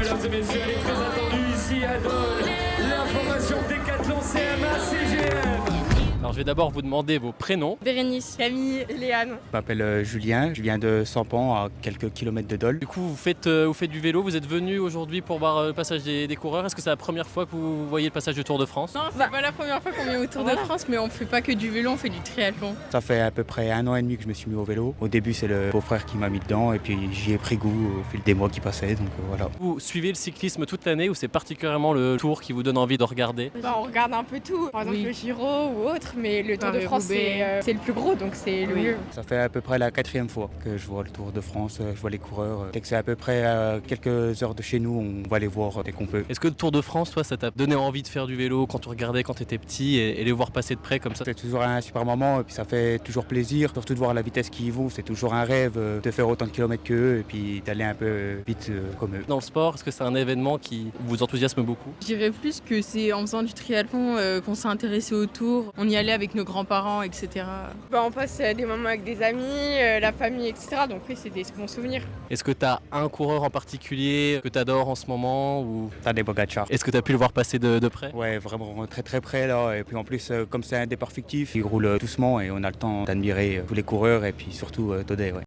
mesdames et messieurs, elle est très attendue ici à Dole. L'information Décathlon CMA CGM. Alors je vais d'abord vous demander vos prénoms. Bérénice, Camille, Léane. Je m'appelle Julien, je viens de Sampan, à quelques kilomètres de Dole. Du coup, vous faites du vélo, vous êtes venu aujourd'hui pour voir le passage des coureurs. Est-ce que c'est la première fois que vous voyez le passage du Tour de France? Non, c'est pas la première fois qu'on vient au Tour de France, mais on fait pas que du vélo, on fait du triathlon. Ça fait à peu près 1 an et demi que je me suis mis au vélo. Au début, c'est le beau-frère qui m'a mis dedans et puis j'y ai pris goût au fil des mois qui passaient, donc voilà. Vous suivez le cyclisme toute l'année ou c'est particulièrement le Tour qui vous donne envie de regarder? On regarde un peu tout, par exemple le Giro ou autre, mais le Tour de France c'est le plus gros, donc c'est le mieux. Ça fait à peu près la 4e fois que je vois le Tour de France, je vois les coureurs. Dès que c'est à peu près à quelques heures de chez nous, on va les voir dès qu'on peut. Est-ce que le Tour de France, toi, ça t'a donné envie de faire du vélo quand tu regardais quand tu étais petit et les voir passer de près comme ça? C'est toujours un super moment et puis ça fait toujours plaisir, surtout de voir la vitesse qu'ils vont. C'est toujours un rêve de faire autant de kilomètres qu'eux et puis d'aller un peu vite comme eux. Dans le sport, est-ce que c'est un événement qui vous enthousiasme beaucoup? Je dirais plus que c'est en faisant du triathlon qu'on s'est intéressé au Tour. On y allait avec nos grands-parents, etc. On passe des moments avec des amis, la famille, etc. Donc oui, c'est des bons souvenirs. Est-ce que tu as un coureur en particulier que tu adores en ce moment ou... Tadej Pogačar. Est-ce que tu as pu le voir passer de près? Ouais, vraiment très très près là. Et puis en plus, comme c'est un départ fictif, il roule doucement et on a le temps d'admirer tous les coureurs et puis surtout Tadej. Ouais.